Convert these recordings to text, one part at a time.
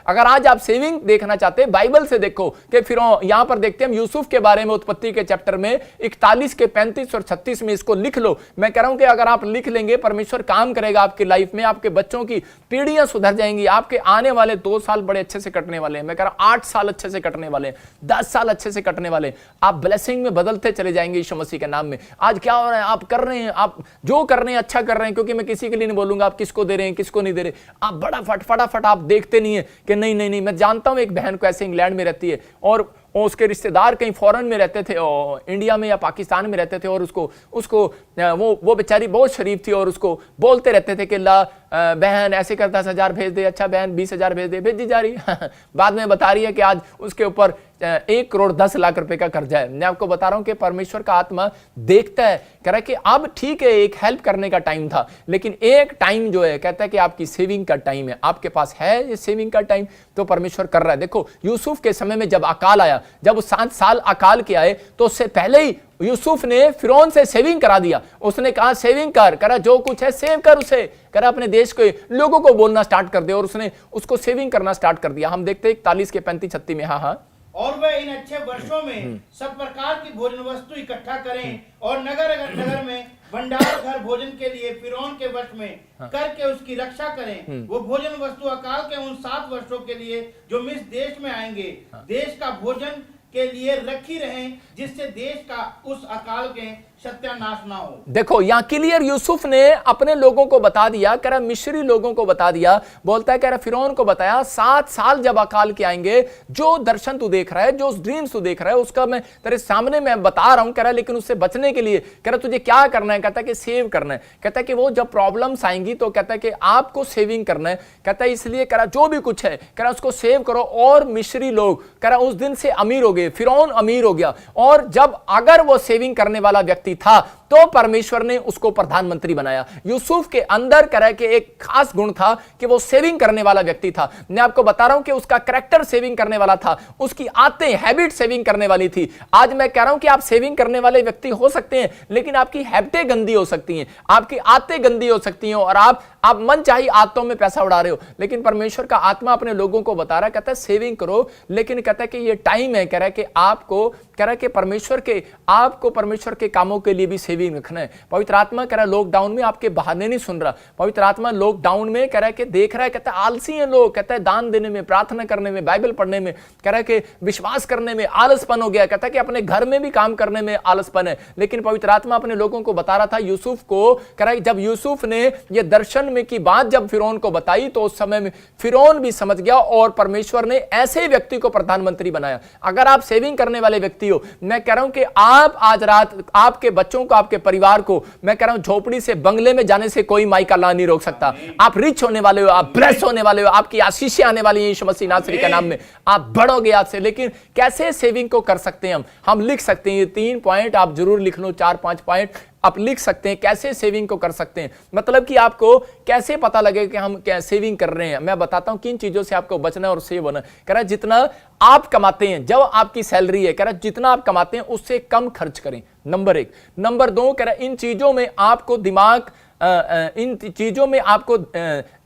अगर आज आप सेविंग देखना चाहते हैं, बाइबल से देखो कि फिर यहां पर देखते हैं हम यूसुफ के बारे में, उत्पत्ति के चैप्टर में 41 के 35 और 36 में, इसको लिख लो। मैं कह रहा हूं कि अगर आप लिख लेंगे, परमेश्वर काम करेगा आपकी लाइफ में, आपके बच्चों की पीढ़ियां सुधर जाएंगी, आपके आने वाले 2 साल बड़े अच्छे से कटने वाले हैं। मैं कह रहा हूं 8 साल अच्छे से कटने वाले हैं, 10 साल अच्छे से कटने वाले हैं। आप ब्लेसिंग में बदलते चले जाएंगे यीशु मसीह के नाम में। आज क्या हो रहा है, आप कर रहे हैं, आप जो कर रहे हैं अच्छा कर रहे हैं, क्योंकि मैं किसी के लिए नहीं बोलूंगा आप किसको दे रहे हैं किसको नहीं दे रहे। आप बड़ा फटाफट आप देखते नहीं है कि नहीं। मैं जानता हूं एक बहन को ऐसे इंग्लैंड में रहती है और उसके रिश्तेदार कहीं फॉरेन में रहते थे, इंडिया में या पाकिस्तान में रहते थे, और उसको वो बेचारी बहुत शरीफ थी और उसको बोलते रहते थे कि ला बहन ऐसे कर 10,000 भेज दे, अच्छा बहन 20,000 भेज दे, भेजी जा रही बाद में बता रही है कि आज उसके ऊपर 1 करोड़ 10 लाख रुपए का कर्जा है। मैं आपको बता रहा हूं कि परमेश्वर का आत्मा देखता है, कह रहा है कि अब ठीक है एक हेल्प करने का टाइम था, लेकिन एक टाइम जो है कहता है कि आपकी सेविंग का टाइम है, आपके पास है ये सेविंग का टाइम, तो परमेश्वर कर रहा है। देखो यूसुफ के समय में जब अकाल आया, जब 7 साल अकाल के आए, तो उससे पहले ही यूसुफ ने फिरौन से सेविंग करा दिया। उसने कहा सेविंग कर, करा जो कुछ है सेव कर, उसे करा अपने देश के लोगों को बोलना स्टार्ट कर दे, और उसने उसको सेविंग करना स्टार्ट कर दिया। हम देखते हैं 41 के 35-36 में। हाँ और वह इन अच्छे वर्षों में सब प्रकार की भोजन वस्तु इकट्ठा करें और नगर में भंडार घर भोजन के लिए फिरौन के वश में करके उसकी रक्षा करें। वो भोजन वस्तु अकाल के उन 7 वर्षों के लिए जो मिस्र देश में आएंगे, देश का भोजन के लिए रखी रहें, जिससे देश का उस अकाल के सत्यानाश ना हो। देखो यहां क्लियर यूसुफ ने अपने लोगों को बता दिया, कह रहा मिस्री लोगों को बता दिया, बोलता है कह रहा फिरौन को बताया 7 साल जब अकाल के आएंगे, जो दर्शन तू देख रहा है, जो ड्रीम्स तू देख रहा है, उसका मैं तेरे सामने मैं बता रहा हूं, कह रहा लेकिन उससे बचने के लिए कह रहा तुझे क्या करना है, कहता है कि सेव करना है। कहता है कि वो जब प्रॉब्लम्स आएंगी तो कहता है कि आपको सेविंग करना है, कहता है इसलिए कह रहा जो भी कुछ है कह रहा उसको सेव करो। और मिस्री लोग कह रहा उस दिन से अमीर हो गए, फिरौन अमीर हो गया, और जब अगर वो सेविंग करने वाला व्यक्ति था तो परमेश्वर ने उसको प्रधानमंत्री बनाया। यूसुफ के अंदर कह रहा है कि एक खास गुण था कि वो सेविंग करने वाला व्यक्ति था। मैं आपको बता रहा हूं कि उसका कैरेक्टर सेविंग करने वाला था, उसकी आदतें हैबिट सेविंग करने वाली थी। आज मैं कह रहा हूं कि आप सेविंग करने वाले व्यक्ति हो सकते हैं, लेकिन आपकी हैबिटें गंदी हो सकती हैं, आपकी आदतें गंदी हो सकती हैं, और आप मन चाही आदतों में पैसा उड़ा रहे हो। लेकिन परमेश्वर का आत्मा अपने लोगों को बता रहा है, कहता है सेविंग करो, लेकिन कहता है कि ये टाइम है, कह रहा है कि आपको कह रहा है कि परमेश्वर के कामों के लिए भी सेविंग रखना है। पवित्र आत्मा कह रहा है लॉकडाउन में आपके बहाने नहीं सुन रहा। पवित्र आत्मा लॉकडाउन में कह रहा है कि देख रहा है, कहता है आलसी हैं लोग, कहता है दान देने में, प्रार्थना करने में, बाइबल पढ़ने में, कह रहा है कि विश्वास करने में आलसपन हो गया, कहता है कि अपने घर में भी काम करने में आलसपन है। लेकिन पवित्र आत्मा अपने लोगों को बता रहा था यूसुफ को, कह रहा है जब यूसुफ ने यह दर्शन में की बात जब फिरौन को बताई तो उस समय में फिरौन भी समझ गया, और परमेश्वर ने ऐसे व्यक्ति को प्रधानमंत्री बनाया। अगर आप सेविंग करने वाले व्यक्ति हो, मैं कह रहा हूं कि आप आज रात आपके बच्चों को, आपके परिवार को, मैं कह रहा हूं झोपड़ी से बंगले में जाने से कोई माई का अल्लाह नहीं रोक सकता। आप रिच होने वाले हो, आप ब्लेस होने वाले हो, आपकी आशीषें आने वाली है यीशु मसीह नासरी के नाम में, आप बढ़ोगे आज से। लेकिन कैसे सेविंग को कर सकते हैं हम लिख सकते हैं 3 पॉइंट, आप जरूर लिख लो, 4-5 पॉइंट आप लिख सकते हैं कैसे सेविंग को कर सकते हैं। मतलब कि आपको कैसे पता लगे कि हम क्या सेविंग कर रहे हैं। मैं बताता हूं किन चीजों से आपको बचना और सेव होना। कह रहा है जितना आप कमाते हैं, जब आपकी सैलरी है, कह रहा है जितना आप कमाते हैं उससे कम खर्च करें, नंबर 1। नंबर 2 कह रहा है इन चीजों में आपको इन चीजों में आपको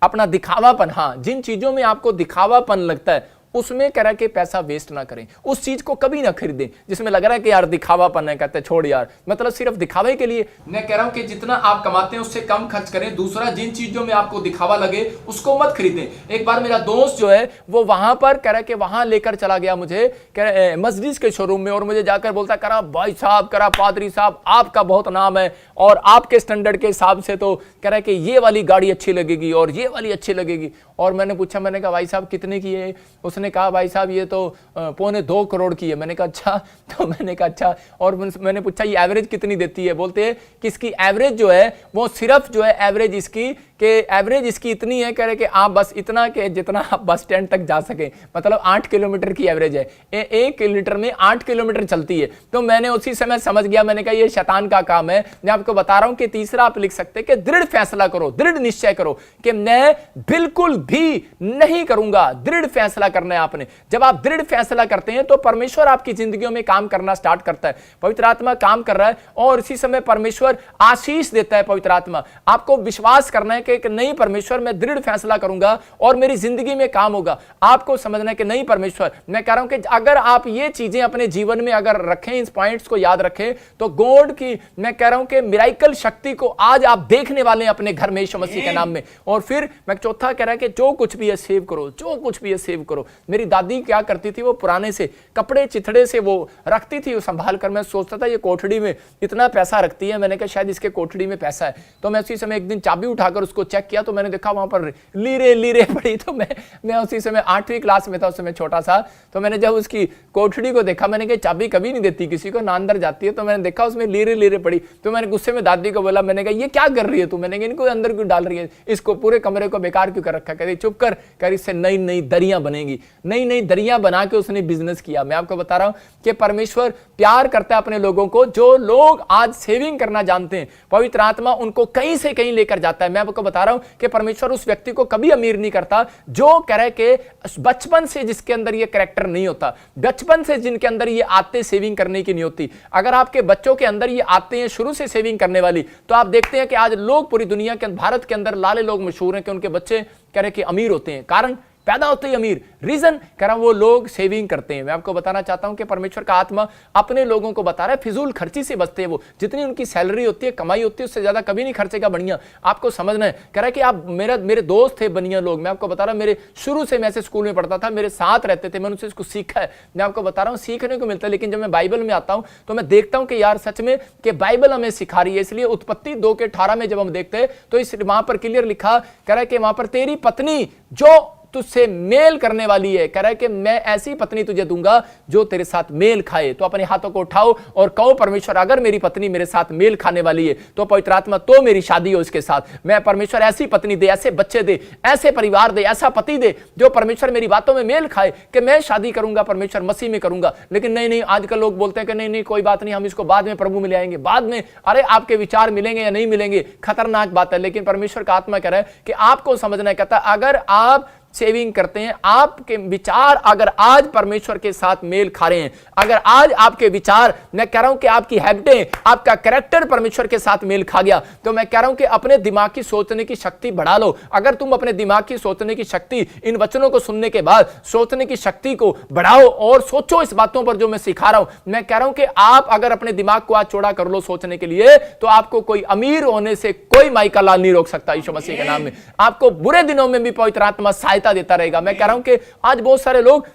अपना दिखावापन, हाँ जिन चीजों में आपको दिखावापन लगता है उसमें कह रहा है कि पैसा वेस्ट ना करें। उस चीज को कभी ना खरीदें जिसमें लग रहा है कि यार दिखावापन है, कहते हैं छोड़ यार, मतलब सिर्फ दिखावे के लिए। मैं कह रहा हूं कि जितना आप कमाते हैं उससे कम खर्च करें। दूसरा, जिन चीजों में आपको दिखावा लगे उसको मत खरीदें। एक बार मेरा दोस्त जो है वो वहां पर कह रहा है कि वहां लेकर चला गया मुझे मर्सिडीज के शोरूम में, और मुझे जाकर बोलता करा भाई साहब, करा पादरी साहब आपका बहुत नाम है और आपके स्टैंडर्ड के हिसाब से तो कह रहा है कि ये वाली गाड़ी अच्छी लगेगी और ये वाली अच्छी लगेगी। और मैंने पूछा, मैंने कहा भाई साहब कितने की है? उसने कहा भाई साहब ये तो 2.25 करोड़ की है। मैंने कहा अच्छा, तो मैंने कहा अच्छा, और मैंने पूछा ये एवरेज कितनी देती है? बोलते हैं कि इसकी एवरेज जो है वो सिर्फ जो है एवरेज इसकी इतनी है, कह रहे कि आप बस इतना के जितना आप बस स्टैंड तक जा सके, मतलब 8 किलोमीटर की एवरेज है। 1 लीटर में 8 किलोमीटर चलती है। तो मैंने उसी समय समझ गया, मैंने कहा ये शैतान का काम है। मैं आपको बता रहा हूं कि तीसरा आप लिख सकते हैं कि दृढ़ फैसला करो, दृढ़ निश्चय करो कि मैं बिल्कुल भी नहीं करूंगा। दृढ़ फैसला करना है आपने। जब आप दृढ़ फैसला करते हैं तो परमेश्वर आपकी जिंदगियों में काम करना स्टार्ट करता है। पवित्र आत्मा काम कर रहा है और इसी समय परमेश्वर आशीष देता है। पवित्र आत्मा आपको विश्वास करना है कि कि नहीं परमेश्वर मैं दृढ़ फैसला करूंगा और मेरी जिंदगी में काम होगा। आपको समझना है कि नहीं परमेश्वर, मैं कह रहा हूं कि अगर आप ये चीजें अपने जीवन में अगर रखें, इस पॉइंट्स को याद रखें, तो गॉड की मैं कह रहा हूं कि मिराइकल शक्ति को आज आप देखने वाले हैं अपने घर में यीशु मसीह के नाम में। और फिर मैं चौथा कह रहा है कि जो कुछ भी है सेव करो, जो कुछ भी है सेव करो। मेरी दादी क्या करती थी, वो पुराने से कपड़े चिथड़े से वो रखती थी, वो संभाल कर। मैं सोचता था ये कोठड़ी में इतना पैसा रखती है, मैंने कहा शायद इसके कोठड़ी में पैसा है। तो मैं उसी समय एक दिन चाबी उठाकर उसको चेक किया तो मैंने देखा वहां पर लीरे लीरे पड़ी। तो मैं उसी समय 8वीं क्लास में था, उस समय छोटा सा। तो मैंने जब उसकी कोठड़ी को देखा, मैंने कहा चाबी कभी नहीं देती किसी को, ना अंदर जाती है। तो मैंने देखा उसमें लीरे लीरे पड़ी। तो मैंने गुस्से में दादी को बोला, मैंने कहा ये क्या कर रही है तू? मैंने कहा इनको अंदर क्यों डाल रही है, इसको पूरे कमरे को बेकार क्यों कर रखा? कहती चुप कर, कह इससे नई नई दरियां बनेगी। नई नई दरियां बना के उसने बिजनेस किया। मैं आपको बता रहा हूं कि परमेश्वर प्यार करता है अपने लोगों को। जो लोग आज सेविंग करना जानते हैं, पवित्र आत्मा उनको कहीं से कहीं लेकर जाता है। मैं आपको बता रहा हूं कि परमेश्वर उस व्यक्ति को कभी अमीर नहीं करता जो कह रहे कि बचपन से जिसके अंदर ये कैरेक्टर नहीं होता, बचपन से जिनके अंदर ये आते सेविंग करने की नहीं होती। अगर आपके बच्चों के अंदर ये आते हैं शुरू से सेविंग करने वाली, तो आप देखते हैं कि आज लोग पूरी दुनिया के भारत के अंदर लाले लोग मशहूर हैं कि उनके बच्चे कह रहे कि अमीर होते हैं। कारण पैदा होते ही अमीर, रीजन कह रहा हूं वो लोग सेविंग करते हैं। मैं आपको बताना चाहता हूं कि परमेश्वर का आत्मा अपने लोगों को बता रहा है फिजूल खर्ची से बचते हैं। वो जितनी उनकी सैलरी होती है, कमाई होती है, उससे ज्यादा कभी नहीं खर्चेगा बढ़िया। आपको समझना है। कह रहा है कि आप मेरे दोस्त थे बनिया लोग। मैं आपको बता रहा हूं, मेरे शुरू से मैं ऐसे स्कूल में पढ़ता था, मेरे साथ रहते थे, मैंने उनसे इसको सीखा है। मैं आपको बता रहा हूं सीखने को मिलता है। लेकिन जब मैं बाइबल में आता हूं तो मैं देखता हूं कि यार सच में कि बाइबल हमें सिखा रही है। इसलिए उत्पत्ति 2:18 में जब हम देखते हैं तो इस वहां पर क्लियर लिखा, कह रहा है कि वहां पर तेरी पत्नी जो तुझसे मेल करने वाली है, कह रहा है कि मैं ऐसी पत्नी तुझे दूंगा जो तेरे साथ मेल खाए। तो अपने हाथों को उठाओ और कहो परमेश्वर अगर मेरी पत्नी मेरे साथ मेल खाने वाली है तो पवित्र आत्मा तो मेरी शादी हो इसके साथ। मैं परमेश्वर ऐसी पत्नी दे, ऐसे बच्चे दे, ऐसे परिवार दे, ऐसा पति दे जो परमेश्वर मेरी बातों में मेल खाए कि मैं शादी करूंगा परमेश्वर मसीह में करूंगा। लेकिन नहीं, आजकल लोग बोलते हैं कि नहीं कोई बात नहीं, हम इसको बाद में प्रभु मिल आएंगे, बाद में। अरे आपके विचार मिलेंगे या नहीं मिलेंगे, खतरनाक बात है। लेकिन परमेश्वर का आत्मा कह रहा है कि आपको समझना है, कहता अगर आप सेविंग करते हैं, आपके विचार अगर आज परमेश्वर के साथ मेल खा रहे हैं, अगर आज आपके विचार, मैं कह रहा हूं कि आपकी हैबिटें, आपका कैरेक्टर परमेश्वर के साथ मेल खा गया, तो मैं कह रहा हूं कि अपने दिमाग की सोचने की शक्ति बढ़ा लो। अगर तुम अपने दिमाग की सोचने की शक्ति इन वचनों को सुनने के बाद सोचने की शक्ति को बढ़ाओ और सोचो इस बातों पर जो मैं सिखा रहा हूं। मैं कह रहा हूं कि आप अगर अपने दिमाग को आज चौड़ा कर लो सोचने के लिए, तो आपको कोई अमीर होने से कोई माई का लाल नहीं रोक सकता यीशु मसीह के नाम में। आपको बुरे दिनों में भी पवित्र आत्मा देता रहेगा। मैं कह रहा हूं कि आज बहुत सारे लोग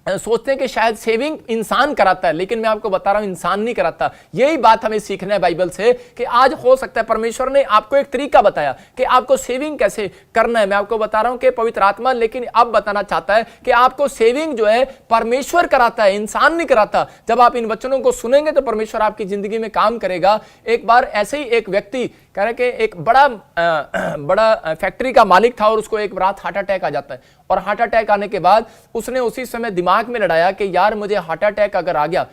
सोचते हैं कि शायद सेविंग इंसान कराता है, लेकिन मैं आपको बता रहा हूं इंसान नहीं कराता। यही बात हमें सीखना है बाइबल से कि आज हो सकता है परमेश्वर ने आपको एक तरीका बताया कि आपको सेविंग कैसे करना है। मैं आपको बता रहा हूं कि पवित्र आत्मा लेकिन अब बताना चाहता है कि आपको सेविंग जो है परमेश्वर कराता है, इंसान नहीं कराता। जब आप इन वचनों को सुनेंगे तो परमेश्वर आपकी जिंदगी में काम करेगा। एक बार ऐसे ही एक व्यक्ति कह रहे कि एक बड़ा फैक्ट्री का मालिक था और उसको एक रात हार्ट अटैक आ जाता है। और हार्ट अटैक आने के बाद उसने उसी समय दिमाग में लड़ाया कि यार मुझे हार्ट अटैक अगर आ गया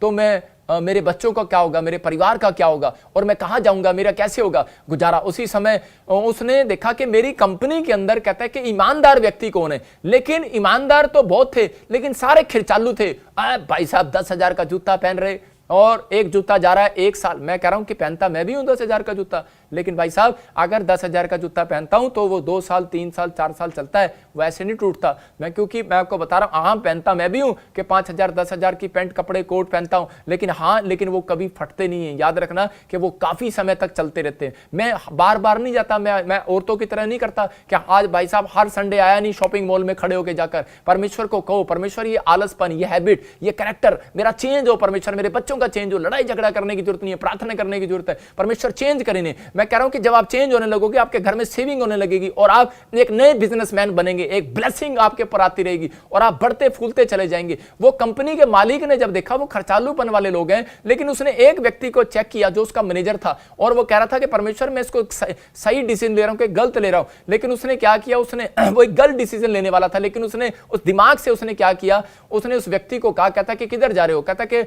तो मैं मेरे बच्चों का क्या होगा, मेरे परिवार का क्या होगा, और मैं कहां जाऊंगा, मेरा कैसे होगा गुजारा। उसी समय उसने देखा कि मेरी कंपनी के अंदर कहता है कि ईमानदार व्यक्ति कौन है, लेकिन ईमानदार तो बहुत थे लेकिन सारे खिरचालू थे। भाई साहब 10,000 का जूता पहन रहे और एक जूता जा रहा है 1 साल। मैं कह रहा हूं कि पहनता मैं भी हूं 10,000 का जूता, लेकिन भाई साहब अगर 10,000 का जूता पहनता हूं तो वो 2 साल 3 साल 4 साल चलता है, वैसे नहीं टूटता। क्योंकि मैं आपको बता रहा हूं पहनता मैं भी हूं कि 5,000 10,000 की पैंट कपड़े कोट पहनता हूं, लेकिन वो कभी फटते नहीं है। याद रखना कि वो काफी समय तक चलते रहते हैं। मैं बार बार नहीं जाता, मैं औरतों की तरह नहीं करता कि आज भाई साहब हर संडे आया नहीं शॉपिंग मॉल में खड़े होकर जाकर। परमेश्वर को कहो परमेश्वर ये आलसपन, ये हैबिट, ये कैरेक्टर मेरा चेंज हो, परमेश्वर मेरे बच्चों का चेंज हो। लड़ाई झगड़ा करने की जरूरत नहीं है, प्रार्थना करने की जरूरत है, परमेश्वर चेंज करेंगे। मैं कह रहा हूं कि जब आप चेंज होने लगोगे आपके घर में सेविंग होने लगेगी और आप एक नए बिजनेसमैन बनेंगे, एक ब्लेसिंग आपके ऊपर आती रहेगी और आप बढ़ते फूलते चले जाएंगे। वो कंपनी के मालिक ने जब देखा वो खर्चालूपन वाले लोग हैं, लेकिन उसने एक व्यक्ति को चेक किया जो उसका मैनेजर था और वो कह रहा था कि परमेश्वर मैं इसको सही डिसीजन ले रहा हूं कि गलत ले रहा हूं। लेकिन उसने क्या किया, उसने वो एक गलत डिसीजन लेने वाला था, लेकिन उसने उस दिमाग से उसने क्या किया, उसने उस व्यक्ति को कहा, कहता कि किधर जा रहे हो, कहता कि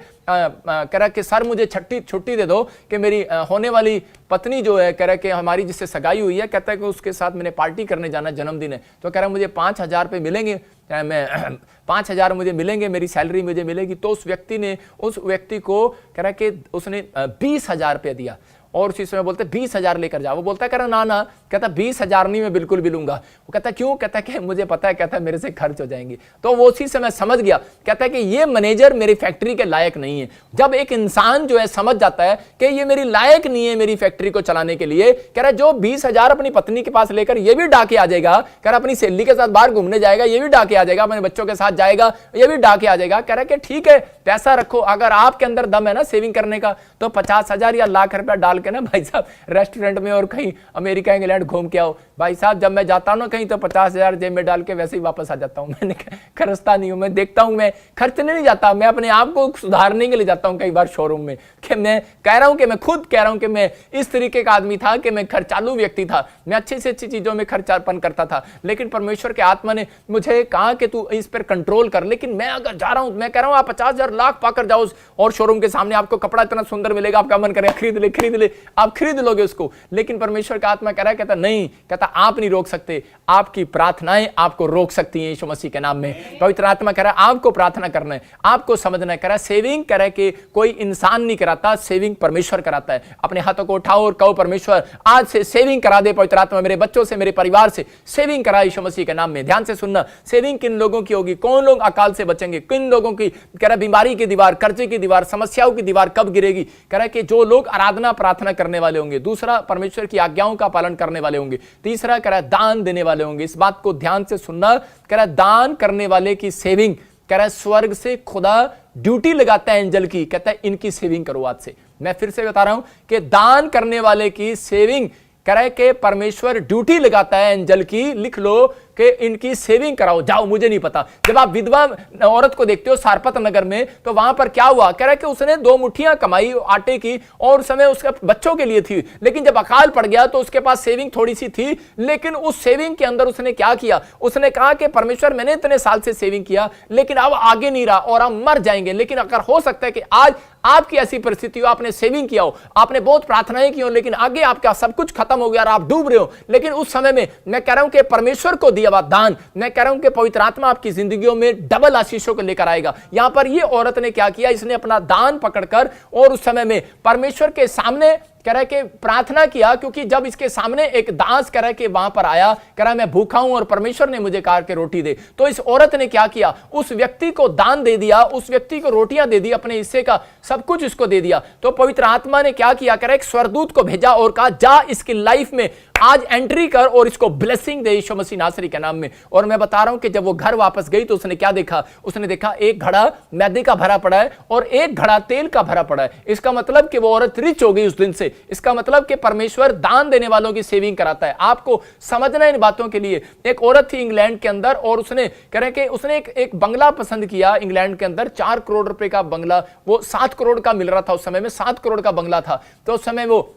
कह रहा कि सर मुझे छुट्टी दे दो कि मेरी होने वाली पत्नी जो है कह रहा कि हमारी जिससे सगाई हुई है, कहता है कि उसके साथ मैंने पार्टी करने जाना, जन्मदिन है। तो कह रहा मुझे 5,000 रुपये मिलेंगे, मैं 5,000 मुझे मिलेंगे, मेरी सैलरी मुझे मिलेगी। तो उस व्यक्ति को कह रहा कि उसने 20,000 रुपये दिया और उसी समय बोलते 20,000 लेकर जाओ। वो बोलता है कह रहा ना, कहता 20,000 नहीं, मैं बिल्कुल भी लूंगा। वो कहता क्यों? कहता कि मुझे पता है, कहता मेरे से खर्च हो जाएंगी। तो वो उसी समय समझ गया, कहता है कि ये मैनेजर मेरी फैक्ट्री के लायक नहीं है। जब एक इंसान जो है समझ जाता है कि ये मेरी लायक नहीं है मेरी फैक्ट्री को चलाने के लिए, कह रहा जो 20,000 अपनी पत्नी के पास लेकर ये भी डाके आ जाएगा, कह रहा अपनी सहेली के साथ बाहर घूमने जाएगा, ये भी डाके आ जाएगा, अपने बच्चों के साथ जाएगा, ये भी डाके आ जाएगा। कह रहा कि ठीक है, पैसा रखो, अगर आपके अंदर दम है ना सेविंग करने का, तो 50,000 या लाख रुपया डाल के ना भाई साहब रेस्टोरेंट में और कहीं अमेरिका इंग्लैंड घूम के आओ। भाई साहब जब मैं जाता हूं ना कहीं, तो 50,000 जेब में डाल के वैसे ही वापस आ जाता हूं। मैंने खर्चता नहीं हूं, मैं देखता हूं, मैं खर्चने नहीं जाता, मैं अपने आप को सुधारने के लिए जाता हूं कई बार शोरूम में। कि मैं कह रहा हूं कि मैं खुद कह रहा हूं कि मैं इस तरीके का आदमी था कि मैं खर्चालू व्यक्ति था, मैं अच्छी से अच्छी चीजों में खर्चापन करता था, लेकिन परमेश्वर के आत्मा ने मुझे कहा कि तू इस पर कंट्रोल कर। लेकिन मैं अगर जा रहा हूं, मैं कह रहा हूं आप 50,000 लाख पाकर जाओ और शोरूम के सामने, आपको कपड़ा इतना सुंदर मिलेगा, आपका मन करे खरीद ले, आप खरीद लोगे उसको। लेकिन परमेश्वर का आत्मा कह रहा है, कहता नहीं, कहता आप नहीं रोक सकते, आपकी प्रार्थनाएं आपको रोक सकती हैं यीशु मसीह के नाम में। पवित्र आत्मा कह रहा है आपको प्रार्थना करना है, आपको समझना है। कह रहा है सेविंग कह रहा है कि कोई इंसान नहीं कराता, सेविंग परमेश्वर कराता है। अपने हाथों को उठाओ और कहो परमेश्वर आज से सेविंग करा दे, पवित्र आत्मा मेरे बच्चों से, मेरे परिवार से सेविंग करा यीशु मसीह के नाम में। ध्यान से सुनना, सेविंग किन लोगों की होगी, कौन लोग अकाल से बचेंगे, किन लोगों की, कह रहा बीमारी की दीवार, कर्जे की दीवार, समस्याओं की दीवार कब गिरेगी। कह रहा है कि जो लोग आराधना प्रार्थना करने वाले होंगे, दूसरा परमेश्वर की आज्ञाओं का पालन करने वाले होंगे, तीसरा कह रहा है दान देने वाले होंगे। इस बात को ध्यान से सुनना, कह रहा है दान करने वाले की सेविंग, कह रहा है स्वर्ग से खुदा ड्यूटी लगाता है एंजल की, कहता है इनकी सेविंग करो आज से। मैं फिर से बता रहा हूं कि दान करने वाले की सेविंग, कह रहा है कि परमेश्वर ड्यूटी लगाता है एंजल की, लिख लो कि इनकी सेविंग कराओ। जाओ, मुझे नहीं पता, जब आप विधवा औरत को देखते हो सारपत नगर में, तो वहां पर क्या हुआ, कह रहा है कि उसने 2 मुट्ठियां कमाई आटे की और उस समय उसके बच्चों के लिए थी, लेकिन जब अकाल पड़ गया तो उसके पास सेविंग थोड़ी सी थी, लेकिन उस सेविंग के अंदर उसने क्या किया, उसने कहा कि परमेश्वर मैंने इतने साल से सेविंग किया, लेकिन अब आगे नहीं रहा और हम मर जाएंगे। लेकिन अगर हो सकता है कि आज आपकी ऐसी परिस्थिति हो, आपने सेविंग किया हो, आपने बहुत प्रार्थनाएं की हो, लेकिन आगे आपका सब कुछ खत्म हो गया और आप डूब रहे हो, लेकिन उस समय में मैं कह रहा हूं कि परमेश्वर को दिया हुआ दान, मैं कह रहा हूं कि पवित्र आत्मा आपकी जिंदगियों में डबल आशीषों को लेकर आएगा। यहां पर ये औरत ने क्या किया, इसने अपना दान पकड़कर और उस समय में परमेश्वर के सामने कह रहा है कि प्रार्थना किया, क्योंकि जब इसके सामने एक दास कह रहा है कि वहां पर आया, कह रहा है मैं भूखा हूं और परमेश्वर ने मुझे कहा कि रोटी दे, तो इस औरत ने क्या किया, उस व्यक्ति को दान दे दिया, उस व्यक्ति को रोटियां दे दी, अपने हिस्से का सब कुछ इसको दे दिया। तो पवित्र आत्मा ने क्या किया, कह रहा है एक स्वर्गदूत को भेजा और कहा जा इसकी लाइफ में आज एंट्री कर और इसको ब्लेसिंग दे यीशु मसीह नासरी के नाम में। और मैं बता रहा हूं कि जब वो घर वापस गई तो उसने क्या देखा, उसने देखा एक घड़ा मैदे का भरा पड़ा है और एक घड़ा तेल का भरा पड़ा है। इसका मतलब कि वो औरत रिच हो गई उस दिन से। इसका मतलब कि परमेश्वर दान देने वालों की सेविंग कराता है। आपको समझना है इन बातों के लिए। एक औरत थी इंग्लैंड के अंदर और उसने कह रहे कि उसने एक बंगला पसंद किया इंग्लैंड के अंदर, 4 करोड़ रुपए का बंगला, वो 7 करोड़ का मिल रहा था उस समय में, 7 करोड़ का बंगला था। तो उस समय वो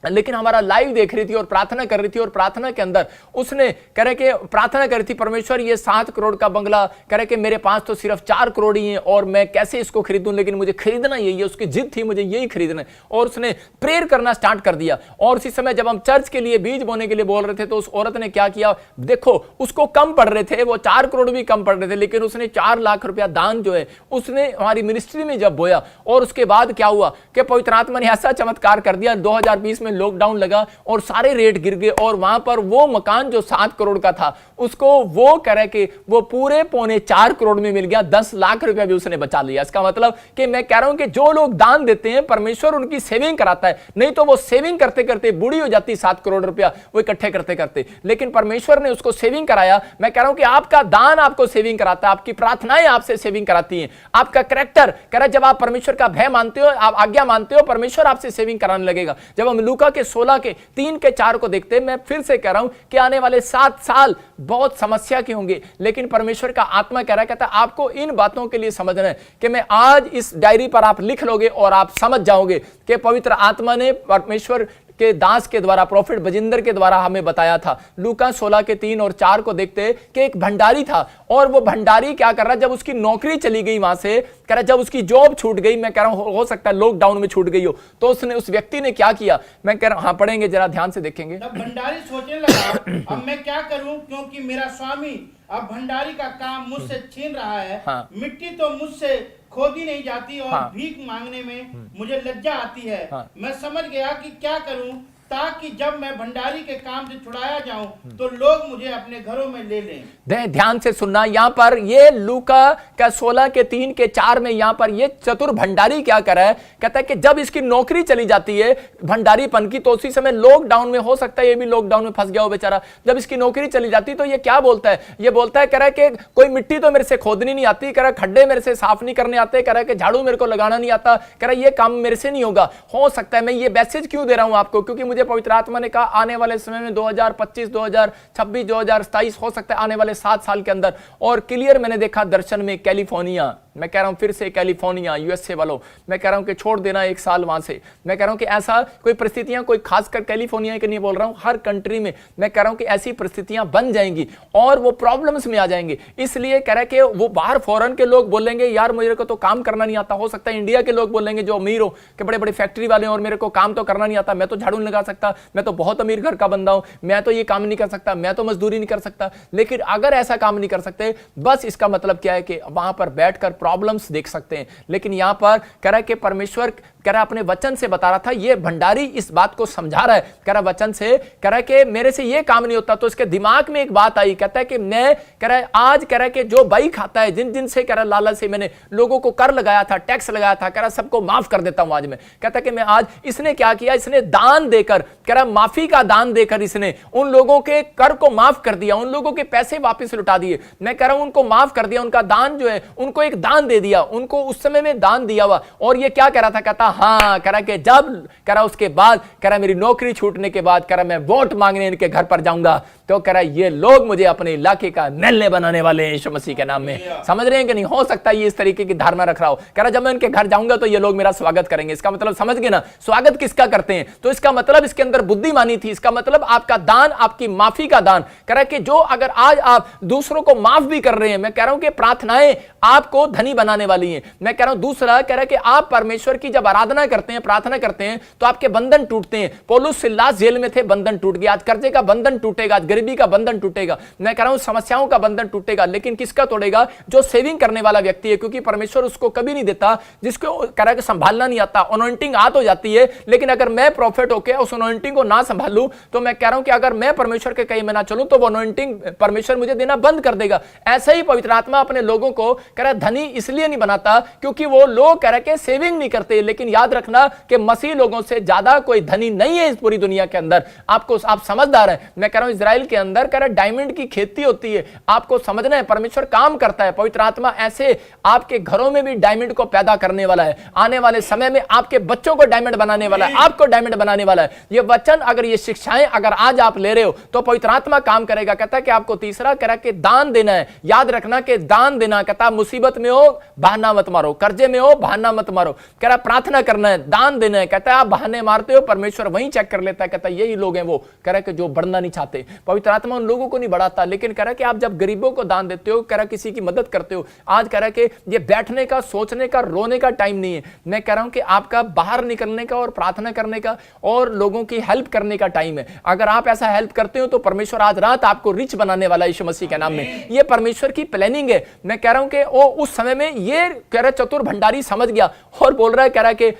लेकिन हमारा लाइव देख रही थी और प्रार्थना कर रही थी, और प्रार्थना के अंदर उसने कह रहे कि प्रार्थना कर रही थी, परमेश्वर ये 7 करोड़ का बंगला, कह रहे कि मेरे पास तो सिर्फ 4 करोड़ ही है और मैं कैसे इसको खरीदूं, लेकिन मुझे खरीदना यही है, उसकी जिद थी मुझे यही खरीदना है। और उसने प्रेयर करना स्टार्ट कर दिया। और उसी समय जब हम चर्च के लिए बीज बोने के लिए बोल रहे थे तो उस औरत ने क्या किया, देखो उसको कम पड़ रहे थे, वो 4 करोड़ भी कम पड़ रहे थे, लेकिन उसने 4 लाख रुपया दान जो है उसने हमारी मिनिस्ट्री में जब बोया, और उसके बाद क्या हुआ कि पवित्र आत्मा ने ऐसा चमत्कार कर दिया, 2020 में लॉकडाउन लगा और सारे रेट गिर गए, और वहां पर वो मकान जो 7 करोड़ का था उसको वो करे कि वो पूरे 3.25 करोड़ में मिल गया, 10 लाख रुपया भी उसने बचा लिया। इसका मतलब कि मैं कह रहा हूं कि जो लोग दान देते हैं परमेश्वर उनकी सेविंग कराता है, नहीं तो वो सेविंग करते करते बूढ़ी हो जाती 7 करोड़ रुपया वो इकट्ठे करते करते, लेकिन परमेश्वर ने उसको सेविंग कराया। मैं कह रहा हूं कि आपका दान आपको सेविंग कराता है, आपकी प्रार्थनाएं आपसे सेविंग कराती हैं, आपका कैरेक्टर कह रहा जब आप परमेश्वर का भय मानते हो, आप आज्ञा मानते हो, परमेश्वर आपसे सेविंग कराने लगेगा। जब हम लूका के 16 के 3 के 4 को देखते हैं, मैं फिर से कह रहा हूं कि आने वाले 7 साल बहुत समस्या के होंगे, लेकिन परमेश्वर का आत्मा कह रहा है, कहता है आपको इन बातों के लिए समझना है कि मैं आज इस डायरी पर आप लिख लोगे और आप समझ जाओगे कि पवित्र आत्मा ने परमेश्वर के दास के द्वारा, प्रोफेट बजिंदर के द्वारा हमें बताया था। लूका 16 के 3 और 4 को देखते कि एक भंडारी था, और वो भंडारी क्या कर रहा, जब उसकी नौकरी चली गई वहां से, कह रहा जब उसकी जॉब छूट गई, मैं कह रहा हूं हो सकता है लॉकडाउन में छूट गई हो, तो उसने उस व्यक्ति ने क्या किया, मैं कह रहा हूं हाँ पढ़ेंगे जरा ध्यान से देखेंगे। तब भंडारी सोचने लगा अब मैं क्या करूं, क्योंकि मेरा स्वामी अब भंडारी का काम मुझसे छीन रहा है। हाँ। मिट्टी तो मुझसे खोदी नहीं जाती और हाँ। भीख मांगने में मुझे लज्जा आती है। हाँ। मैं समझ गया कि क्या करूं ताकि जब मैं भंडारी के काम से छुड़ाया जाऊं तो लोग मुझे अपने घरों में ले लें। ध्यान से सुनना, यहां पर ये लूका का 16 के 3 के 4 में यहां पर ये चतुर भंडारी क्या कर रहा है, कहता है कि जब इसकी नौकरी चली जाती है भंडारीपन की, तो उसी समय लॉकडाउन में, हो सकता है ये भी लॉकडाउन में फंस गया हो बेचारा, जब इसकी नौकरी चली जाती तो ये क्या बोलता है, ये बोलता है कह रहा है कि कोई मिट्टी तो मेरे से खोदनी नहीं आती, कह रहा खड्डे मेरे से साफ नहीं करने आते, कह रहा है कि झाड़ू मेरे को लगाना नहीं आता, कह रहा है ये काम मेरे से नहीं होगा। हो सकता है, मैं ये मैसेज क्यों दे रहा हूं आपको, क्योंकि मुझे पवित्र आत्मा ने कहा आने वाले समय में 2025, 2026, 2027 हो सकता है आने वाले 7 साल के अंदर, और क्लियर मैंने देखा दर्शन में कैलिफोर्निया, मैं कह रहा हूं फिर से कैलिफोर्निया यूएसए वालों, मैं कह रहा हूं कि छोड़ देना 1 साल वहां से, मैं कह रहा हूं कि ऐसा कोई परिस्थितियां, कोई खासकर कैलिफोर्निया के नहीं बोल रहा हूं, हर कंट्री में मैं कह रहा हूं कि ऐसी परिस्थितियां बन जाएंगी और वो प्रॉब्लम्स में आ जाएंगे। इसलिए कह रहा है कि वो बाहर फॉरेन के लोग बोलेंगे यार मेरे को तो काम करना नहीं आता, हो सकता है इंडिया के लोग बोलेंगे जो अमीर हो कि बड़े बड़े फैक्ट्री वाले और मेरे को काम तो करना नहीं आता, मैं तो झाड़ू नहीं लगा सकता, मैं तो बहुत अमीर घर का बंदा हूं, मैं तो ये काम नहीं कर सकता, मैं तो मजदूरी नहीं कर सकता। लेकिन अगर ऐसा काम नहीं कर सकते, बस इसका मतलब क्या है कि वहां पर बैठकर प्रॉब्लम्स देख सकते हैं। लेकिन यहां पर कह रहा है कि परमेश्वर कह रहा अपने वचन से बता रहा था, ये भंडारी इस बात को समझा रहा है, कह रहा वचन से, कह रहा कि मेरे से ये काम नहीं होता। तो इसके दिमाग में एक बात आई, कहता है कि मैं कह रहा है आज कह रहा है कि जो बाई खाता है, जिन जिन से कह रहा लालच से मैंने लोगों को कर लगाया था, टैक्स लगाया था, कह रहा सबको माफ कर देता हूं आज मैं। कहता है कि मैं आज, इसने क्या किया, इसने दान देकर, कह रहा माफी का दान देकर इसने उन लोगों के कर को माफ कर दिया, उन लोगों के पैसे वापस लौटा दिए, मैं कह रहा हूं उनको माफ कर दिया, उनका दान जो है उनको एक दान दे दिया, उनको उस समय में दान दिया हुआ। और ये क्या कह रहा था, कहता हाँ, कह रहा कि जब कह रहा उसके बाद कह रहा मेरी नौकरी छूटने के बाद कह रहा मैं वोट मांगने इनके घर पर जाऊंगा, तो कह रहा ये लोग मुझे अपने इलाके का एमएलए बनाने वाले हैं यीशु मसीह के नाम में। समझ रहे हैं कि नहीं? हो सकता है ये इस तरीके की धारणा रख रहा हो, कह रहा जब मैं इनके घर जाऊंगा तो ये लोग मेरा स्वागत करेंगे। इसका मतलब समझ गए ना, स्वागत किसका करते हैं? तो इसका मतलब इसके अंदर बुद्धिमानी थी, इसका मतलब आपका दान, आपकी माफी का दान। कह रहा कि जो अगर आज आप दूसरों को माफ भी कर रहे हैं, मैं कह रहा हूं कि प्रार्थनाएं आपको धनी बनाने वाली हैं। मैं कह रहा हूं दूसरा कह रहा कि आप परमेश्वर की जब आराधना करते हैं, प्रार्थना करते हैं, तो आपके बंधन टूटते हैं। पौलुस सिलास जेल में थे, बंधन टूट गया, आज कर्जे का बंधन टूटेगा, आज गरीबी का बंधन टूटेगा, मैं कह रहा हूं समस्याओं का बंधन टूटेगा। लेकिन किसका तोड़ेगा? जो सेविंग करने वाला व्यक्ति है, क्योंकि परमेश्वर उसको कभी नहीं देता जिसको कह रहा कि संभालना नहीं आता। अनॉइंटिंग आ तो जाती है, लेकिन अगर मैं प्रॉफिट होकर उस अनॉइंटिंग को ना संभालूं, तो मैं कह रहा हूं कि अगर मैं परमेश्वर के कहीं में ना चलूं, तो वो अनॉइंटिंग परमेश्वर मुझे देना बंद कर देगा। ऐसा ही पवित्र आत्मा अपने लोगों को कह रहा धनी इसलिए नहीं बनाता क्योंकि वो लोग कह रहे कि सेविंग नहीं करते। लेकिन याद रखना कि मसीह लोगों से ज्यादा कोई धनी नहीं है इस पूरी दुनिया के अंदर। आपको, आप समझदार हैं, मैं कह रहा हूं इजराइल के अंदर कह रहा डायमंड की खेती होती है। आपको समझना है परमेश्वर काम करता है। पवित्र आत्मा ऐसे आपके घरों में भी डायमंड को पैदा करने वाला है। आने वाले समय में आपके बच्चों को डायमंड बनाने वाला है, आपको डायमंड बनाने वाला है। ये वचन अगर ये शिक्षाएं अगर आज आप ले रहे हो तो पवित्र आत्मा काम करेगा। कहता है कि आपको तीसरा कह रहा कि दान देना है। याद रखना कि दान देना, कहता मुसीबत में हो बहाना मत मारो, कर्जे में हो बहाना मत मारो, कह रहा प्रार्थना करना है, दान देना है। कहता है आप बहाने मारते हो, परमेश्वर वहीं चेक कर लेता है। कहता है यही लोग हैं वो कह रहा कि जो बढ़ना नहीं चाहते। पवित्र आत्मा उन लोगों को नहीं बढ़ाता, लेकिन कह रहा कि आप जब गरीबों को दान देते हो, कह रहा किसी की मदद करते हो, आज कह रहा कि ये बैठने का, सोचने का, रोने का टाइम नहीं है। मैं कह रहा हूं कि आपका बाहर निकलने का और प्रार्थना करने का और लोगों की हेल्प करने का टाइम है। अगर आप ऐसा हेल्प करते हो तो परमेश्वर आज रात आपको रिच बनाने वाला है यीशु मसीह के नाम में। ये परमेश्वर की प्लानिंग है। मैं कह रहा हूं कि वो उस समय में ये कह रहा चतुर भंडारी समझ गया और बोल रहा है, कह रहा कि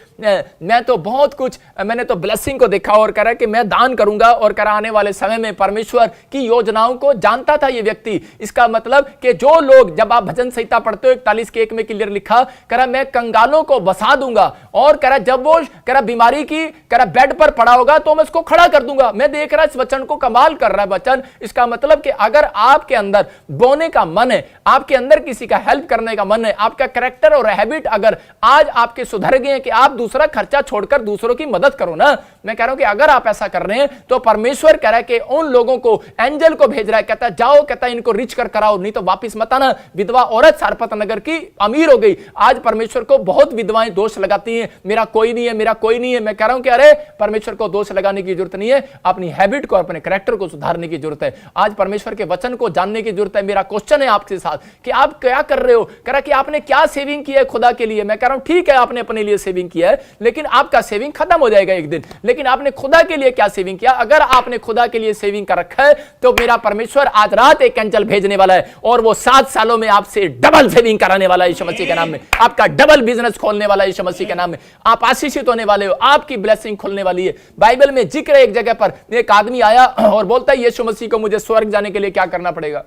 मैं तो बहुत कुछ, मैंने तो ब्लेसिंग को देखा और कह रहा है कि मैं दान करूंगा। और कह रहा आने वाले समय में परमेश्वर की योजनाओं को जानता था ये व्यक्ति। इसका मतलब कि जो लोग, जब आप भजन संहिता पढ़ते हो 41 के 1 में क्लियर लिखा, कह रहा मैं कंगालों को बसा दूंगा और कह रहा जब वो कह रहा बीमारी की कह रहा बेड पर पड़ा होगा तो मैं उसको खड़ा कर दूंगा। मैं देख रहा इस वचन को, कमाल कर रहा है वचन। इसका मतलब कि अगर आपके अंदर बोने का मन है, आपके अंदर किसी का हेल्प करने का मन है, आपका कैरेक्टर और हैबिट अगर आज आपके सुधर गए हैं कि आप दूसरा खर्चा छोड़कर दूसरों की मदद करो ना, मैं कह रहा हूं कि अगर आप ऐसा कर रहे हैं तो परमेश्वर कह रहा है कि उन लोगों को एंजल को भेज रहा है। कहता है जाओ, कहता है इनको रिच कर कराओ, नहीं तो वापिस मत आना। विधवा औरत सारपत नगर की अमीर हो गई। आज परमेश्वर को बहुत विधवाएं दोष लगाती हैं, मेरा कोई नहीं है, मेरा कोई नहीं है। मैं कह रहा हूं कि अरे परमेश्वर को दोष लगाने की जरूरत नहीं है, अपनी हैबिट को, अपने कैरेक्टर को सुधारने की जरूरत है। आज परमेश्वर के वचन को जानने की जरूरत है। मेरा क्वेश्चन है आपके साथ कि आप क्या कर रहे हो? कह रहा कि आपने क्या सेविंग की है खुदा के लिए? मैं कह रहा हूं ठीक है, आपने अपने लिए सेविंग सेविंग किया है, लेकिन आपका सेविंग खत्म हो जाएगा एक दिन। लेकिन आपने खुदा के लिए क्या सेविंग किया? अगर आपने खुदा के लिए सेविंग कर रखा है तो मेरा परमेश्वर आज रात एक एंजल भेजने वाला है और वो 7 सालों में आपसे डबल सेविंग कराने वाला है यीशु मसीह के नाम में। आपका डबल बिजनेस खोलने वाला है यीशु मसीह के नाम में। आप आशीषित होने वाले हो, आपकी ब्लेसिंग खुलने वाली है। बाइबल में जिक्र है, एक जगह पर एक आदमी आया और बोलता है यीशु मसीह को मुझे स्वर्ग जाने के लिए क्या करना पड़ेगा?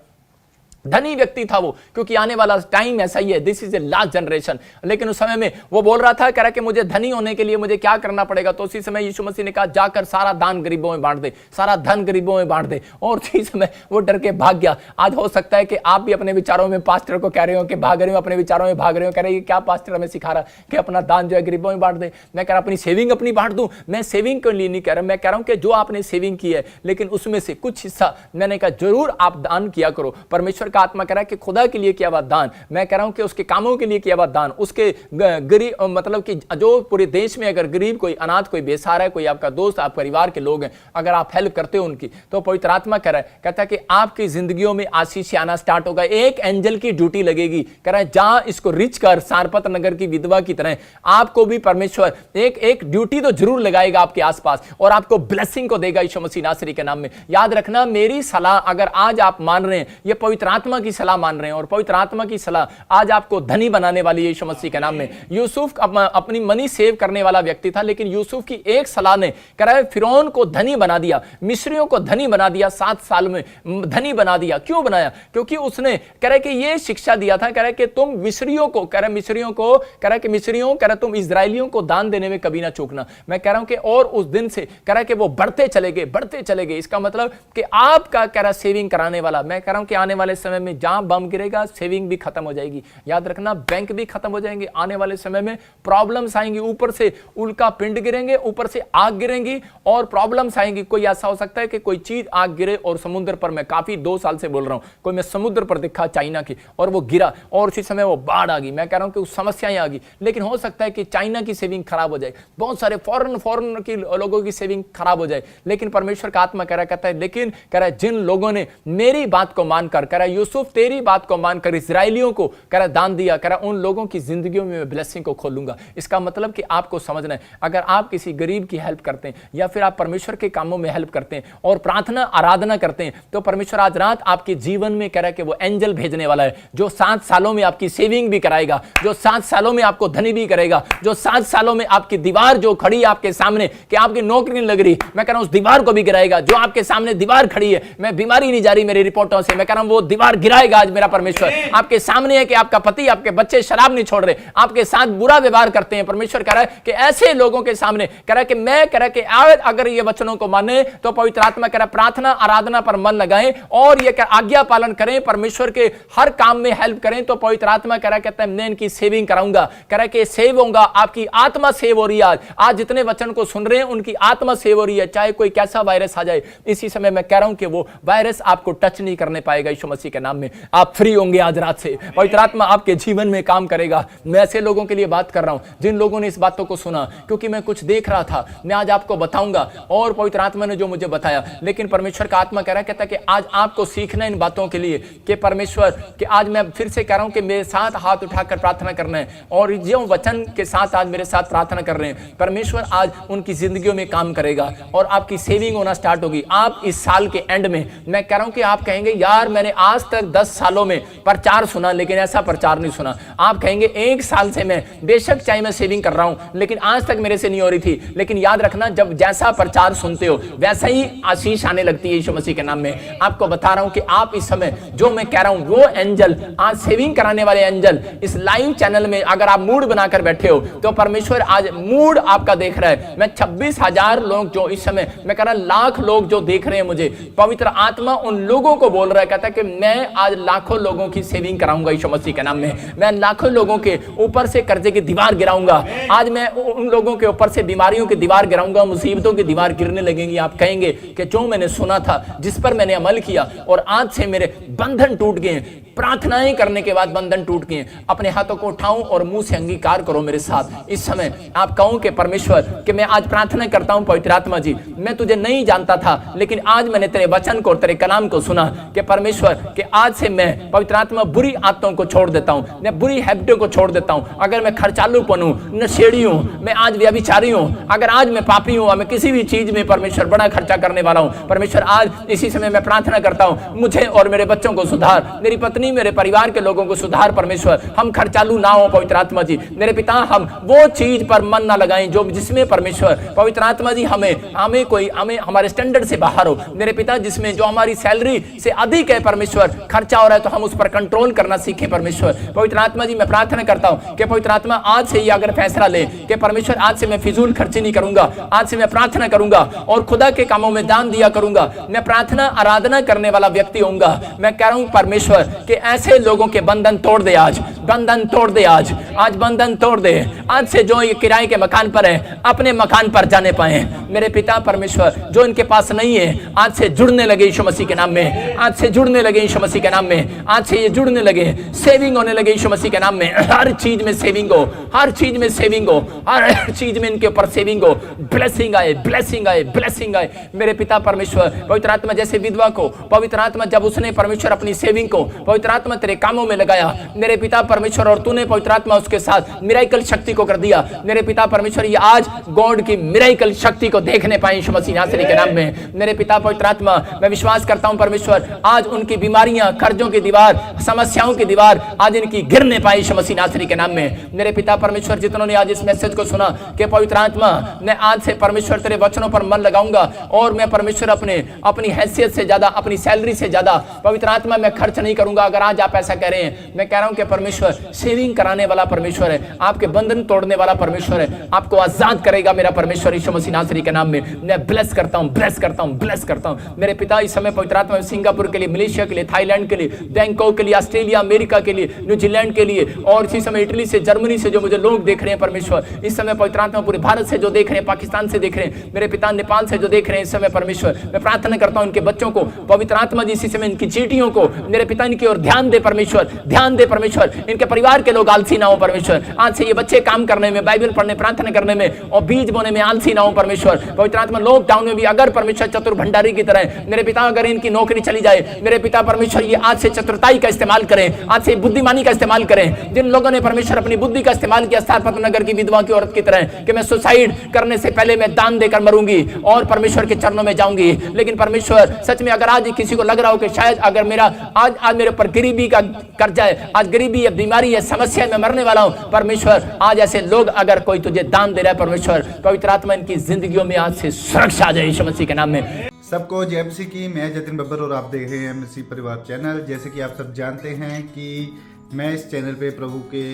धनी व्यक्ति था वो, क्योंकि आने वाला टाइम ऐसा ही है, this is a last generation. लेकिन उस समय में वो बोल रहा था, कह रहा कि मुझे धनी होने के लिए मुझे क्या करना पड़ेगा? तो उसी समय यीशु मसीह ने कहा जाकर सारा दान गरीबों में बांट दे, सारा धन गरीबों में बांट दे। और उसी समय वो डर के भाग गया। आज हो सकता है कि आप भी अपने विचारों में पास्टर को कह रहे हो कि भाग रहे हो, अपने विचारों में भाग रहे हो, कह रहे हो क्या पास्टर हमें सिखा रहा कि अपना दान जो है गरीबों में बांट दे। मैं कह रहा अपनी सेविंग अपनी बांट दूं। मैं सेविंग के लिए नहीं कह रहा, मैं कह रहा हूं कि जो आपने सेविंग की है, लेकिन उसमें से कुछ हिस्सा मैंने कहा जरूर आप दान किया करो। परमेश्वर का आत्मा कह रहा है कि खुदा के लिए किया हुआ दान, मैं कह रहा हूं कि उसके कामों के लिए किया हुआ दान, उसके गरीब मतलब कि जो पूरे देश में अगर गरीब कोई अनाथ कोई बेसहारा है, कोई आपका दोस्त आप परिवार के लोग हैं, अगर आप हेल्प करते हो उनकी, तो पवित्र आत्मा कह रहा है, कहता है कि आपकी जिंदगियों में आशीष आना स्टार्ट होगा। एक एंजल की ड्यूटी लगेगी, कह रहा है जहां इसको रिच कर सारपत नगर की विधवा की तरह आपको भी परमेश्वर एक ड्यूटी तो जरूर लगाएगा आपके आसपास और आपको ब्लेसिंग को देगा यीशु मसीह नासरी के नाम में। याद रखना, मेरी सलाह अगर आज आप मान रहे हैं, ये पवित्र आत्मा की सलाह मान रहे हैं और पवित्र आत्मा की सलाह आज आपको धनी बनाने वाली है यीशु मसीह के नाम में। यूसुफ अपनी मनी सेव करने वाला व्यक्ति था, लेकिन यूसुफ की एक सलाह ने कह रहा है फिरौन को धनी बना दिया, मिस्रियों को धनी बना दिया, 7 साल में धनी बना दिया। क्यों बनाया? क्योंकि उसने कह रहा है कि ये शिक्षा दिया था, कह रहा है कि तुम मिस्रियों को कह रहा है कि मिस्रियों कह रहा तुम इजरायलियों को दान देने में कभी ना चूकना। मैं कह रहा हूं कि और उस दिन से कह रहा है कि वो बढ़ते चले गए। इसका मतलब कि आपका कह रहा सेविंग कराने वाला, मैं कह रहा हूं कि आने वाले समय में जहां बम गिरेगा सेविंग भी खत्म हो जाएगी। याद रखना, बैंक भी खत्म हो जाएंगे। आने वाले समय में प्रॉब्लम्स आएंगी, ऊपर से उल्का पिंड गिरेंगे, ऊपर से आग गिरेंगी और प्रॉब्लम्स आएंगी। कोई ऐसा हो सकता है कि कोई चीज आग गिरे और समुद्र पर, मैं काफी 2 साल से बोल रहा हूं, कोई मैं समुद्र पर दिखा चाइना की और वो गिरा और उसी समय वो बाढ़ आ गई। मैं कह रहा हूं कि समस्याएं आ गई, लेकिन हो सकता है कि चाइना की सेविंग खराब हो जाए, बहुत सारे फॉरेन की लोगों की सेविंग खराब हो जाए। लेकिन परमेश्वर का आत्मा कहता है लेकिन कह रहा है जिन लोगों ने मेरी बात को मानकर, कह रहा है यूसुफ तेरी बात को मानकर इजराइलियों को कह रहा दान दिया, कह रहा उन लोगों की जिंदगियों में मैं ब्लेसिंग को खोलूंगा। इसका मतलब कि आपको समझना है, अगर आप किसी गरीब की हेल्प करते हैं या फिर आप परमेश्वर के कामों में हेल्प करते हैं और प्रार्थना आराधना करते हैं, तो परमेश्वर आज रात आपके जीवन में कह रहा है कि वो एंजल भेजने वाला है जो 7 सालों में आपकी सेविंग भी कराएगा, जो 7 सालों में आपको धनी भी करेगा, जो 7 सालों में आपकी दीवार जो खड़ी है आपके सामने कि आपकी नौकरी नहीं लग रही, मैं कह रहा हूं उस दीवार को भी गिराएगा। जो आपके सामने दीवार खड़ी है, मैं बीमारी नहीं जा रही मेरी रिपोर्टों से, मैं कह रहा हूं वो दीवार गिराएगा आज मेरा परमेश्वर। आपके सामने है कि आपका पति आपके बच्चे शराब नहीं छोड़ रहे, आपके साथ बुरा व्यवहार करते हैं, परमेश्वर कह रहा है कि ऐसे लोगों के सामने कह रहा है कि मैं कह रहा है कि अगर ये वचनों को माने तो पवित्र आत्मा कह रहा है प्रार्थना आराधना पर मन लगाएं और ये आज्ञा पालन करें, परमेश्वर के हर काम में हेल्प करें, तो पवित्र आत्मा कह रहा है कहता है मैं इनकी सेविंग कराऊंगा। कह रहा है कि सेव होगा, आपकी आत्मा सेव हो रही है। आज जितने वचन को सुन रहे हैं उनकी आत्मा सेव हो रही है, चाहे कोई कैसा वायरस आ जाए। इसी समय मैं कह रहा हूं कि वो वायरस आपको टच नहीं करने पाएगा यीशु मसीह के नाम में। आप फ्री होंगे आज रात से, पवित्र आत्मा आपके जीवन में काम करेगा। मैं ऐसे लोगों के लिए बात कर रहा हूं जिन लोगों ने इस बातों को सुना, क्योंकि मैं कुछ देख रहा था, मैं आज आपको बताऊंगा और पवित्र आत्मा ने जो मुझे बताया। लेकिन परमेश्वर का आत्मा कह रहा है कहता है कि आज आपको सीखना इन बातों के लिए कि परमेश्वर कि आज मैं फिर से कह रहा हूं कि मेरे साथ हाथ उठाकर प्रार्थना करना है और जो वचन के साथ आज मेरे साथ प्रार्थना कर रहे हैं, परमेश्वर आज उनकी जिंदगियों में काम करेगा और आपकी सेविंग होना स्टार्ट होगी। आप इस साल के एंड में मैं कह रहा हूं कि आप कहेंगे यार मैंने आज तक 10 सालों में प्रचार सुना लेकिन ऐसा प्रचार नहीं सुना। आप कहेंगे 1 साल से मैं बेशक चाहे मैं सेविंग कर रहा हूं लेकिन आज तक मेरे से नहीं हो रही थी। लेकिन याद रखना, जब जैसा प्रचार सुनते हो वैसा ही आशीष आने लगती है यीशु मसीह के नाम में। आपको बता रहा हूं कि आप इस समय जो मैं कह रहा हूं वो एंजल आज सेविंग कराने वाले एंजल इस लाइव चैनल में अगर आप मूड बनाकर बैठे हो तो परमेश्वर आज मूड आपका देख रहा है। मैं 26,000 लोग जो इस समय मैं कह रहा लाख लोग जो देख रहे हैं मुझे, पवित्र आत्मा उन लोगों को बोल रहा है, कहता है कि मैं आज लाखों लोगों की सेविंग कराऊंगा यीशु मसीह के नाम में। मैं लाखों लोगों के ऊपर से कर्जे की दीवार गिराऊंगा। आज मैं उन लोगों के ऊपर से बीमारियों की दीवार गिराऊंगा, मुसीबतों की दीवार गिरने लगेंगी। आप कहेंगे कि जो मैंने सुना था, जिस पर मैंने अमल किया और आज से मेरे बंधन टूट गए, प्रार्थनाएं करने के बाद बंधन टूट गए। अपने हाथों को उठाऊं और मुंह से अंगीकार करो मेरे साथ। इस समय आप कहो कि परमेश्वर कि मैं आज प्रार्थना करता हूं पवित्र आत्मा जी, मैं तुझे नहीं जानता था लेकिन आज मैंने तेरे वचन को और तेरे कलाम को सुना कि परमेश्वर कि आज से मैं पवित्र आत्मा बुरी आदतों को छोड़ देता हूं, मैं बुरी हैबिटों को छोड़ देता हूं। अगर मैं खर्चालू बनूं, नशेड़ी हूं, मैं आज व्यभिचारी हूं, अगर आज मैं पापी हूं, मैं किसी भी चीज में परमेश्वर बड़ा खर्चा करने वाला हूं, परमेश्वर आज इसी समय मैं प्रार्थना करता हूं, मुझे और मेरे बच्चों को सुधार, मेरी पत्नी, मेरे परिवार के लोगों को सुधार परमेश्वर। हम खर्चालू ना हो पवित्र आत्मा जी। मेरे पिता, हम वो चीज पर मन ना लगाएं जो जिसमें परमेश्वर पवित्र आत्मा जी हमें हमारे स्टैंडर्ड से बाहर हो। मेरे पिता, जिसमें जो हमारी सैलरी से अधिक है परमेश्वर खर्चा हो रहा है, तो हम उस पर कंट्रोल करना सीखें परमेश्वर। पवित्र आत्मा जी, मैं प्रार्थना करता हूं कि पवित्र आत्मा आज से ये अगर फैसला ले कि परमेश्वर आज से मैं फिजूल खर्ची नहीं करूंगा, आज से मैं प्रार्थना करूंगा और खुदा के कामों में दान दिया करूंगा, मैं प्रार्थना आराधना करने वाला व्यक्ति होऊंगा। मैं कह रहा हूं परमेश्वर कि ऐसे लोगों के बंधन तोड़ दे, आज बंधन तोड़ दे, आज बंधन तोड़ दे। आज से जो ये किराए के मकान पर है अपने मकान पर जाने पाए। मेरे पिता परमेश्वर, जो इनके पास नहीं है आज से जुड़ने लगे यीशु मसीह के नाम में, आज से जुड़ने लगे यीशु मसीह के नाम में, आज से ये जुड़ने लगे, सेविंग होने लगे यीशु मसीह के नाम में। हर चीज में सेविंग हो, हर चीज में सेविंग हो, हर चीज में इनके ऊपर सेविंग हो। ब्लेसिंग आए, ब्लेसिंग आए, ब्लेसिंग आए। मेरे पिता परमेश्वर, पवित्र आत्मा जैसे विधवा को पवित्र आत्मा जब उसने परमेश्वर अपनी सेविंग को पवित्र आत्मा तेरे कामों में लगाया मेरे पिता परमेश्वर, और तूने पवित्र आत्मा उसके साथ मिराकल शक्ति को कर दिया मेरे पिता परमेश्वर, ये आज गॉड की मिराकल शक्ति को देखने पाए यीशु मसीह नासरी के नाम में। मेरे पिता पवित्र आत्मा, मैं विश्वास करता हूं परमेश्वर, आज उनकी बीमारियां, कर्जों की दीवार, समस्याओं की दीवार आज इनकी गिरने पाए यीशु मसीह नासरी के नाम में। मेरे पिता परमेश्वर, जितनों ने आज इस मैसेज को सुना कि पवित्र आत्मा, मैं आज से परमेश्वर तेरे वचनों पर मन लगाऊंगा और मैं परमेश्वर अपनी हैसियत से ज्यादा, अपनी सैलरी से ज्यादा पवित्र आत्मा मैं खर्च नहीं करूंगा। अगर आज आप ऐसा कह रहे हैं, मैं कह रहा हूं कि परमेश्वर सेविंग कराने वाला परमेश्वर है, आपके बंधन तोड़ने वाला परमेश्वर है, आपको आजाद करेगा मेरा परमेश्वर यीशु मसीह नासरी के नाम में। मैं ब्लेस करता हूं, ब्लेस करता हूं, ब्लेस करता हूं। मेरे पिता, इस समय पवित्र आत्मा सिंगापुर के लिए, मलेशिया के लिए, थाईलैंड के लिए, बैंकॉक के लिए, ऑस्ट्रेलिया, अमेरिका के लिए, न्यूजीलैंड के लिए, और इसी समय इटली से, जर्मनी से जो मुझे लोग देख रहे हैं परमेश्वर, इस समय पवित्र आत्मा पूरे भारत से जो देख रहे हैं, पाकिस्तान से देख रहे हैं, मेरे पिता नेपाल से जो देख रहे हैं इस समय परमेश्वर, मैं प्रार्थना करता हूं इनके बच्चों को पवित्र आत्मा जी इसी समय इनकी चीटियों को मेरे पिता इनकी ओर ध्यान दे परमेश्वर, ध्यान दे परमेश्वर। इनके परिवार के लोग आलसी ना हो परमेश्वर। आज से ये बच्चे काम करने में, बाइबल पढ़ने, प्रार्थना करने में और बीज बोने में आलसी ना हो परमेश्वर। पवित्र आत्मा, लॉकडाउन में भी अगर परमेश्वर चतुर भंडारी की तरह मेरे पिता अगर इनकी नौकरी चली जाए, मेरे पिता परमेश्वर ये आज से चतुरताई का इस्तेमाल करें, आज से बुद्धिमानी का इस्तेमाल करें। जिन लोगों ने परमेश्वर अपनी बुद्धि का इस्तेमाल किया स्थापना नगर की विधवा की औरत की तरह कि मैं सुसाइड करने से पहले मैं दान देकर मरूंगी और परमेश्वर के चरणों में जाऊंगी, लेकिन परमेश्वर सच में अगर आज किसी को लग रहा हो कि शायद अगर मेरा आज मेरे ऊपर गरीबी का कर्जा है, आज गरीबी है, बीमारी है, समस्या है, मैं मरने वाला हूं परमेश्वर, आज ऐसे लोग अगर कोई तुझे दान दे रहा है परमेश्वर, पवित्र आत्मा इनकी जिंदगियों में आज से सुरक्षा आ जाए यीशु मसीह के नाम में। सबको जय मसीह की। मैं जतिन बब्बर और आप देख रहे हैं मसीह परिवार चैनल। जैसे कि आप सब जानते हैं कि मैं इस चैनल पे प्रभु के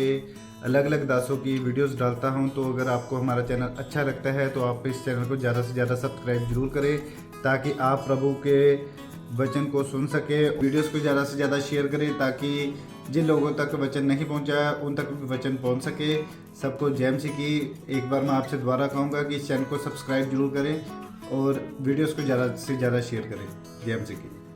अलग अलग दासों की वीडियोस डालता हूं, तो अगर आपको हमारा चैनल अच्छा लगता है तो आप इस चैनल को ज़्यादा से ज़्यादा सब्सक्राइब जरूर करें ताकि आप प्रभु के वचन को सुन सके। वीडियोस को ज़्यादा से ज़्यादा शेयर करें ताकि जिन लोगों तक वचन नहीं पहुंचा उन तक भी वचन पहुंच सके। सबको जय मसीह की। एक बार मैं आपसे दोबारा कहूँगा कि इस चैनल को सब्सक्राइब जरूर करें और वीडियोस को ज़्यादा से ज़्यादा शेयर करें। जय मसीह की।